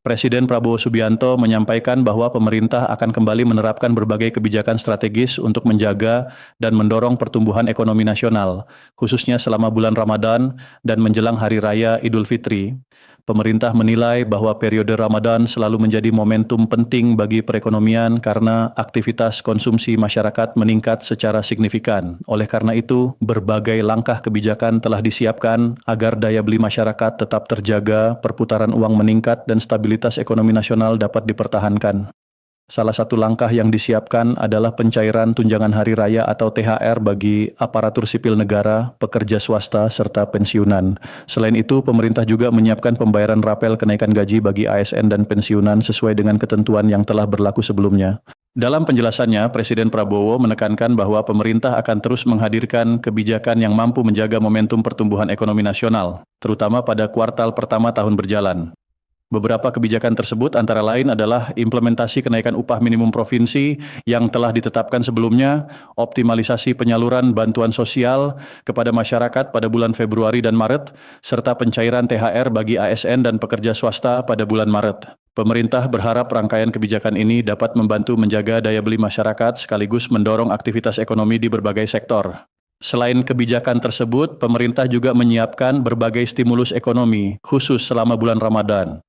Presiden Prabowo Subianto menyampaikan bahwa pemerintah akan kembali menerapkan berbagai kebijakan strategis untuk menjaga dan mendorong pertumbuhan ekonomi nasional, khususnya selama bulan Ramadan dan menjelang Hari Raya Idul Fitri. Pemerintah menilai bahwa periode Ramadan selalu menjadi momentum penting bagi perekonomian karena aktivitas konsumsi masyarakat meningkat secara signifikan. Oleh karena itu, berbagai langkah kebijakan telah disiapkan agar daya beli masyarakat tetap terjaga, perputaran uang meningkat, dan stabilitas ekonomi nasional dapat dipertahankan. Salah satu langkah yang disiapkan adalah pencairan tunjangan hari raya atau THR bagi aparatur sipil negara, pekerja swasta, serta pensiunan. Selain itu, pemerintah juga menyiapkan pembayaran rapel kenaikan gaji bagi ASN dan pensiunan sesuai dengan ketentuan yang telah berlaku sebelumnya. Dalam penjelasannya, Presiden Prabowo menekankan bahwa pemerintah akan terus menghadirkan kebijakan yang mampu menjaga momentum pertumbuhan ekonomi nasional, terutama pada kuartal pertama tahun berjalan. Beberapa kebijakan tersebut antara lain adalah implementasi kenaikan upah minimum provinsi yang telah ditetapkan sebelumnya, optimalisasi penyaluran bantuan sosial kepada masyarakat pada bulan Februari dan Maret, serta pencairan THR bagi ASN dan pekerja swasta pada bulan Maret. Pemerintah berharap rangkaian kebijakan ini dapat membantu menjaga daya beli masyarakat sekaligus mendorong aktivitas ekonomi di berbagai sektor. Selain kebijakan tersebut, pemerintah juga menyiapkan berbagai stimulus ekonomi, khusus selama bulan Ramadan.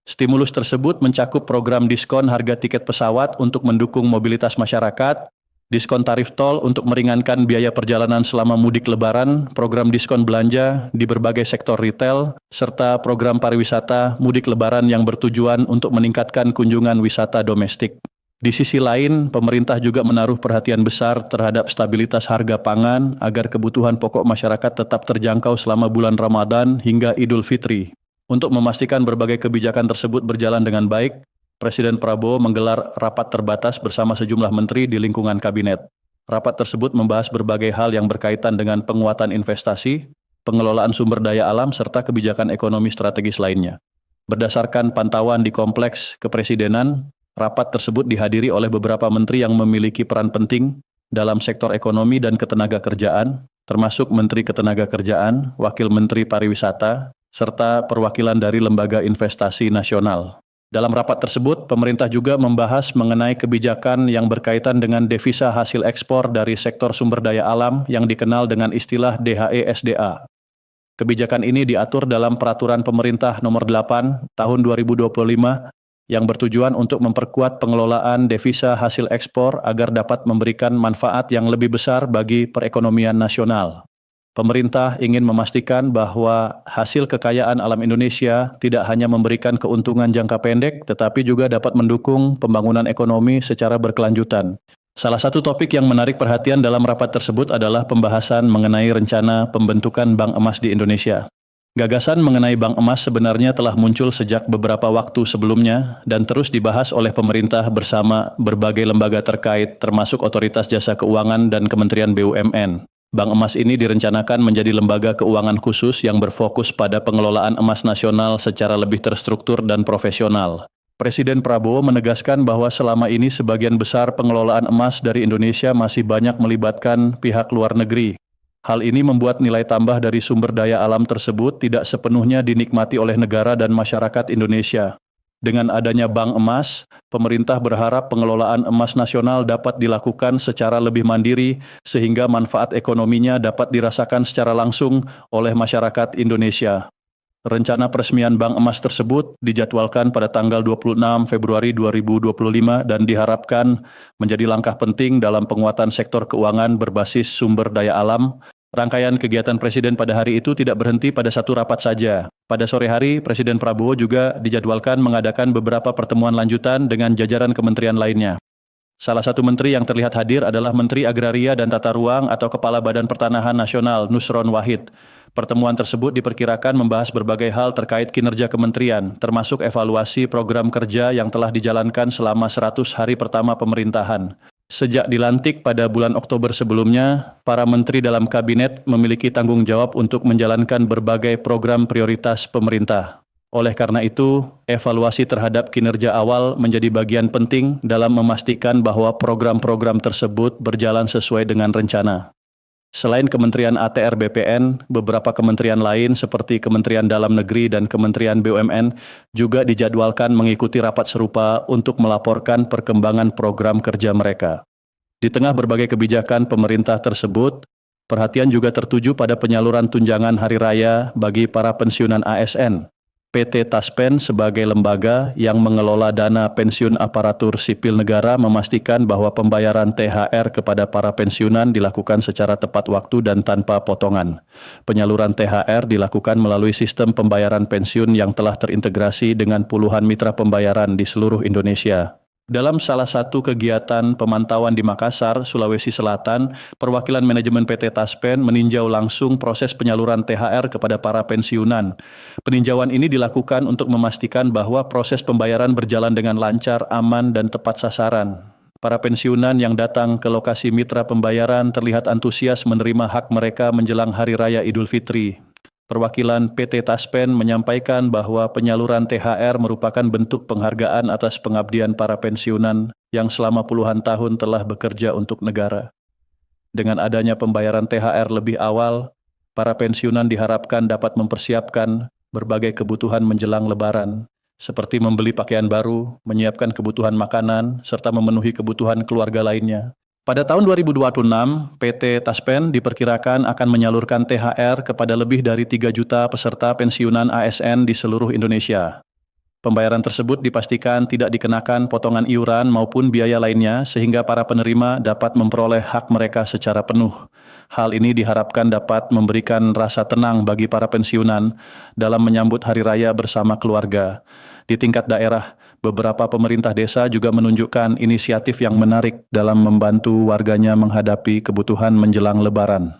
Stimulus tersebut mencakup program diskon harga tiket pesawat untuk mendukung mobilitas masyarakat, diskon tarif tol untuk meringankan biaya perjalanan selama mudik lebaran, program diskon belanja di berbagai sektor retail, serta program pariwisata mudik lebaran yang bertujuan untuk meningkatkan kunjungan wisata domestik. Di sisi lain, pemerintah juga menaruh perhatian besar terhadap stabilitas harga pangan agar kebutuhan pokok masyarakat tetap terjangkau selama bulan Ramadan hingga Idul Fitri. Untuk memastikan berbagai kebijakan tersebut berjalan dengan baik, Presiden Prabowo menggelar rapat terbatas bersama sejumlah menteri di lingkungan kabinet. Rapat tersebut membahas berbagai hal yang berkaitan dengan penguatan investasi, pengelolaan sumber daya alam, serta kebijakan ekonomi strategis lainnya. Berdasarkan pantauan di Kompleks Kepresidenan, rapat tersebut dihadiri oleh beberapa menteri yang memiliki peran penting dalam sektor ekonomi dan ketenagakerjaan, termasuk Menteri Ketenagakerjaan, Wakil Menteri Pariwisata, serta perwakilan dari Lembaga Investasi Nasional. Dalam rapat tersebut, pemerintah juga membahas mengenai kebijakan yang berkaitan dengan devisa hasil ekspor dari sektor sumber daya alam yang dikenal dengan istilah DHE-SDA. Kebijakan ini diatur dalam Peraturan Pemerintah Nomor 8 Tahun 2025 yang bertujuan untuk memperkuat pengelolaan devisa hasil ekspor agar dapat memberikan manfaat yang lebih besar bagi perekonomian nasional. Pemerintah ingin memastikan bahwa hasil kekayaan alam Indonesia tidak hanya memberikan keuntungan jangka pendek, tetapi juga dapat mendukung pembangunan ekonomi secara berkelanjutan. Salah satu topik yang menarik perhatian dalam rapat tersebut adalah pembahasan mengenai rencana pembentukan Bank Emas di Indonesia. Gagasan mengenai Bank Emas sebenarnya telah muncul sejak beberapa waktu sebelumnya dan terus dibahas oleh pemerintah bersama berbagai lembaga terkait, termasuk Otoritas Jasa Keuangan dan Kementerian BUMN. Bank Emas ini direncanakan menjadi lembaga keuangan khusus yang berfokus pada pengelolaan emas nasional secara lebih terstruktur dan profesional. Presiden Prabowo menegaskan bahwa selama ini sebagian besar pengelolaan emas dari Indonesia masih banyak melibatkan pihak luar negeri. Hal ini membuat nilai tambah dari sumber daya alam tersebut tidak sepenuhnya dinikmati oleh negara dan masyarakat Indonesia. Dengan adanya Bank Emas, pemerintah berharap pengelolaan emas nasional dapat dilakukan secara lebih mandiri sehingga manfaat ekonominya dapat dirasakan secara langsung oleh masyarakat Indonesia. Rencana peresmian Bank Emas tersebut dijadwalkan pada tanggal 26 Februari 2025 dan diharapkan menjadi langkah penting dalam penguatan sektor keuangan berbasis sumber daya alam. Rangkaian kegiatan Presiden pada hari itu tidak berhenti pada satu rapat saja. Pada sore hari, Presiden Prabowo juga dijadwalkan mengadakan beberapa pertemuan lanjutan dengan jajaran kementerian lainnya. Salah satu menteri yang terlihat hadir adalah Menteri Agraria dan Tata Ruang atau Kepala Badan Pertanahan Nasional Nusron Wahid. Pertemuan tersebut diperkirakan membahas berbagai hal terkait kinerja kementerian, termasuk evaluasi program kerja yang telah dijalankan selama 100 hari pertama pemerintahan. Sejak dilantik pada bulan Oktober sebelumnya, para menteri dalam kabinet memiliki tanggung jawab untuk menjalankan berbagai program prioritas pemerintah. Oleh karena itu, evaluasi terhadap kinerja awal menjadi bagian penting dalam memastikan bahwa program-program tersebut berjalan sesuai dengan rencana. Selain Kementerian ATR BPN, beberapa kementerian lain seperti Kementerian Dalam Negeri dan Kementerian BUMN juga dijadwalkan mengikuti rapat serupa untuk melaporkan perkembangan program kerja mereka. Di tengah berbagai kebijakan pemerintah tersebut, perhatian juga tertuju pada penyaluran tunjangan hari raya bagi para pensiunan ASN. PT Taspen sebagai lembaga yang mengelola dana pensiun aparatur sipil negara memastikan bahwa pembayaran THR kepada para pensiunan dilakukan secara tepat waktu dan tanpa potongan. Penyaluran THR dilakukan melalui sistem pembayaran pensiun yang telah terintegrasi dengan puluhan mitra pembayaran di seluruh Indonesia. Dalam salah satu kegiatan pemantauan di Makassar, Sulawesi Selatan, perwakilan manajemen PT Taspen meninjau langsung proses penyaluran THR kepada para pensiunan. Peninjauan ini dilakukan untuk memastikan bahwa proses pembayaran berjalan dengan lancar, aman, dan tepat sasaran. Para pensiunan yang datang ke lokasi mitra pembayaran terlihat antusias menerima hak mereka menjelang Hari Raya Idul Fitri. Perwakilan PT Taspen menyampaikan bahwa penyaluran THR merupakan bentuk penghargaan atas pengabdian para pensiunan yang selama puluhan tahun telah bekerja untuk negara. Dengan adanya pembayaran THR lebih awal, para pensiunan diharapkan dapat mempersiapkan berbagai kebutuhan menjelang Lebaran, seperti membeli pakaian baru, menyiapkan kebutuhan makanan, serta memenuhi kebutuhan keluarga lainnya. Pada tahun 2026, PT Taspen diperkirakan akan menyalurkan THR kepada lebih dari 3 juta peserta pensiunan ASN di seluruh Indonesia. Pembayaran tersebut dipastikan tidak dikenakan potongan iuran maupun biaya lainnya sehingga para penerima dapat memperoleh hak mereka secara penuh. Hal ini diharapkan dapat memberikan rasa tenang bagi para pensiunan dalam menyambut hari raya bersama keluarga. Di tingkat daerah, beberapa pemerintah desa juga menunjukkan inisiatif yang menarik dalam membantu warganya menghadapi kebutuhan menjelang Lebaran.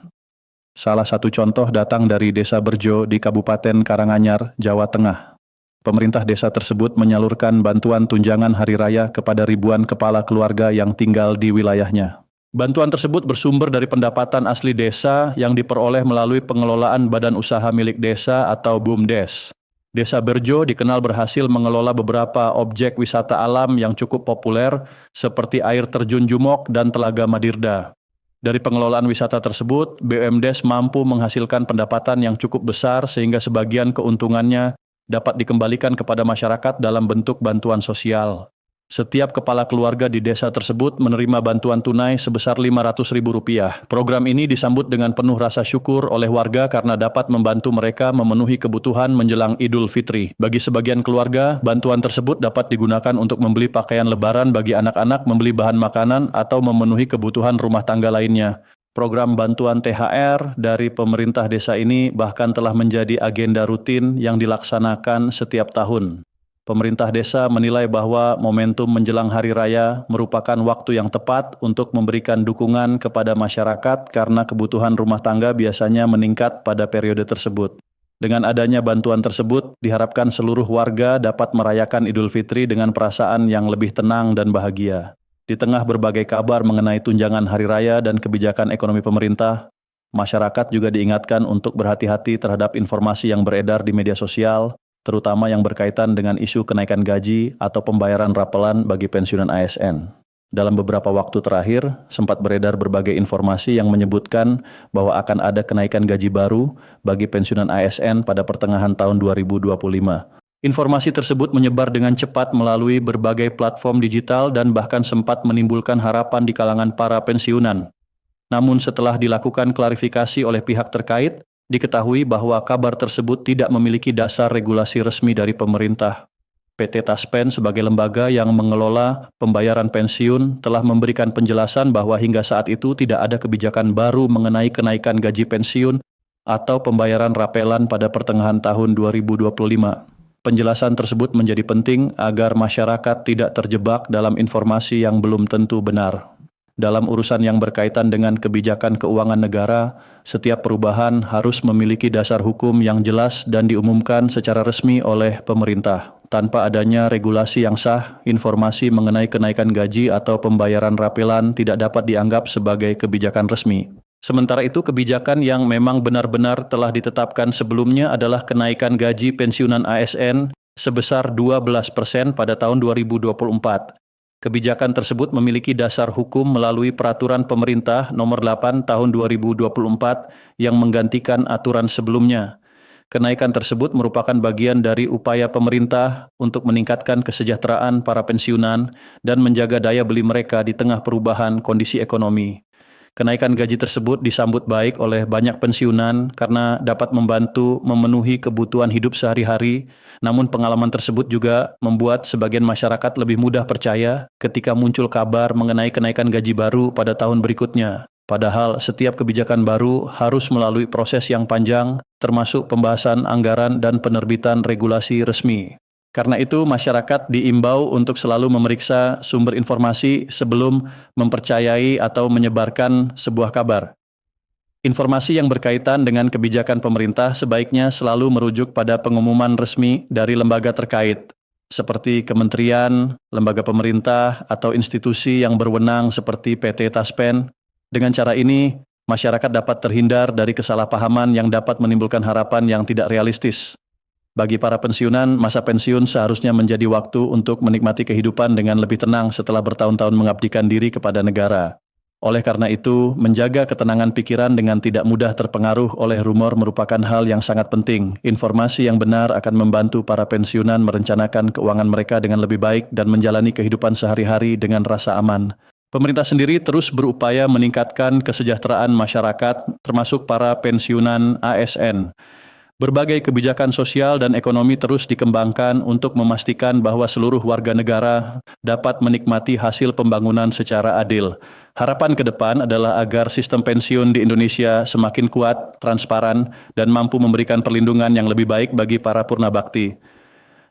Salah satu contoh datang dari Desa Berjo di Kabupaten Karanganyar, Jawa Tengah. Pemerintah desa tersebut menyalurkan bantuan tunjangan hari raya kepada ribuan kepala keluarga yang tinggal di wilayahnya. Bantuan tersebut bersumber dari pendapatan asli desa yang diperoleh melalui pengelolaan badan usaha milik desa atau BUMDes. Desa Berjo dikenal berhasil mengelola beberapa objek wisata alam yang cukup populer seperti air terjun Jumok dan Telaga Madirda. Dari pengelolaan wisata tersebut, BUMDes mampu menghasilkan pendapatan yang cukup besar sehingga sebagian keuntungannya dapat dikembalikan kepada masyarakat dalam bentuk bantuan sosial. Setiap kepala keluarga di desa tersebut menerima bantuan tunai sebesar Rp500.000. Program ini disambut dengan penuh rasa syukur oleh warga karena dapat membantu mereka memenuhi kebutuhan menjelang Idul Fitri. Bagi sebagian keluarga, bantuan tersebut dapat digunakan untuk membeli pakaian lebaran bagi anak-anak, membeli bahan makanan, atau memenuhi kebutuhan rumah tangga lainnya. Program bantuan THR dari pemerintah desa ini bahkan telah menjadi agenda rutin yang dilaksanakan setiap tahun. Pemerintah desa menilai bahwa momentum menjelang hari raya merupakan waktu yang tepat untuk memberikan dukungan kepada masyarakat karena kebutuhan rumah tangga biasanya meningkat pada periode tersebut. Dengan adanya bantuan tersebut, diharapkan seluruh warga dapat merayakan Idul Fitri dengan perasaan yang lebih tenang dan bahagia. Di tengah berbagai kabar mengenai tunjangan hari raya dan kebijakan ekonomi pemerintah, masyarakat juga diingatkan untuk berhati-hati terhadap informasi yang beredar di media sosial, terutama yang berkaitan dengan isu kenaikan gaji atau pembayaran rapelan bagi pensiunan ASN. Dalam beberapa waktu terakhir, sempat beredar berbagai informasi yang menyebutkan bahwa akan ada kenaikan gaji baru bagi pensiunan ASN pada pertengahan tahun 2025. Informasi tersebut menyebar dengan cepat melalui berbagai platform digital dan bahkan sempat menimbulkan harapan di kalangan para pensiunan. Namun setelah dilakukan klarifikasi oleh pihak terkait, diketahui bahwa kabar tersebut tidak memiliki dasar regulasi resmi dari pemerintah. PT Taspen sebagai lembaga yang mengelola pembayaran pensiun telah memberikan penjelasan bahwa hingga saat itu tidak ada kebijakan baru mengenai kenaikan gaji pensiun atau pembayaran rapelan pada pertengahan tahun 2025. Penjelasan tersebut menjadi penting agar masyarakat tidak terjebak dalam informasi yang belum tentu benar. Dalam urusan yang berkaitan dengan kebijakan keuangan negara, setiap perubahan harus memiliki dasar hukum yang jelas dan diumumkan secara resmi oleh pemerintah. Tanpa adanya regulasi yang sah, informasi mengenai kenaikan gaji atau pembayaran rapelan tidak dapat dianggap sebagai kebijakan resmi. Sementara itu, kebijakan yang memang benar-benar telah ditetapkan sebelumnya adalah kenaikan gaji pensiunan ASN sebesar 12% pada tahun 2024. Kebijakan tersebut memiliki dasar hukum melalui Peraturan Pemerintah Nomor 8 Tahun 2024 yang menggantikan aturan sebelumnya. Kenaikan tersebut merupakan bagian dari upaya pemerintah untuk meningkatkan kesejahteraan para pensiunan dan menjaga daya beli mereka di tengah perubahan kondisi ekonomi. Kenaikan gaji tersebut disambut baik oleh banyak pensiunan karena dapat membantu memenuhi kebutuhan hidup sehari-hari, namun pengalaman tersebut juga membuat sebagian masyarakat lebih mudah percaya ketika muncul kabar mengenai kenaikan gaji baru pada tahun berikutnya. Padahal setiap kebijakan baru harus melalui proses yang panjang, termasuk pembahasan anggaran dan penerbitan regulasi resmi. Karena itu, masyarakat diimbau untuk selalu memeriksa sumber informasi sebelum mempercayai atau menyebarkan sebuah kabar. Informasi yang berkaitan dengan kebijakan pemerintah sebaiknya selalu merujuk pada pengumuman resmi dari lembaga terkait, seperti kementerian, lembaga pemerintah, atau institusi yang berwenang seperti PT Taspen. Dengan cara ini, masyarakat dapat terhindar dari kesalahpahaman yang dapat menimbulkan harapan yang tidak realistis. Bagi para pensiunan, masa pensiun seharusnya menjadi waktu untuk menikmati kehidupan dengan lebih tenang setelah bertahun-tahun mengabdikan diri kepada negara. Oleh karena itu, menjaga ketenangan pikiran dengan tidak mudah terpengaruh oleh rumor merupakan hal yang sangat penting. Informasi yang benar akan membantu para pensiunan merencanakan keuangan mereka dengan lebih baik dan menjalani kehidupan sehari-hari dengan rasa aman. Pemerintah sendiri terus berupaya meningkatkan kesejahteraan masyarakat, termasuk para pensiunan ASN. Berbagai kebijakan sosial dan ekonomi terus dikembangkan untuk memastikan bahwa seluruh warga negara dapat menikmati hasil pembangunan secara adil. Harapan ke depan adalah agar sistem pensiun di Indonesia semakin kuat, transparan, dan mampu memberikan perlindungan yang lebih baik bagi para purnabakti.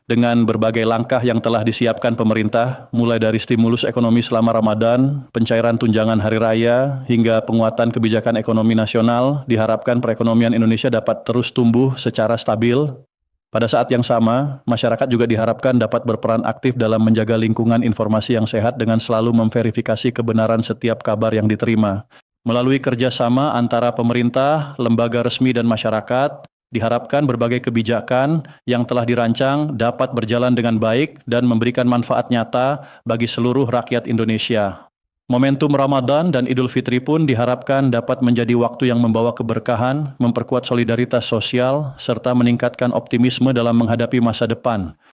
Dengan berbagai langkah yang telah disiapkan pemerintah, mulai dari stimulus ekonomi selama Ramadan, pencairan tunjangan hari raya, hingga penguatan kebijakan ekonomi nasional, diharapkan perekonomian Indonesia dapat terus tumbuh secara stabil. Pada saat yang sama, masyarakat juga diharapkan dapat berperan aktif dalam menjaga lingkungan informasi yang sehat dengan selalu memverifikasi kebenaran setiap kabar yang diterima. Melalui kerjasama antara pemerintah, lembaga resmi, dan masyarakat, diharapkan berbagai kebijakan yang telah dirancang dapat berjalan dengan baik dan memberikan manfaat nyata bagi seluruh rakyat Indonesia. Momentum Ramadan dan Idul Fitri pun diharapkan dapat menjadi waktu yang membawa keberkahan, memperkuat solidaritas sosial, serta meningkatkan optimisme dalam menghadapi masa depan.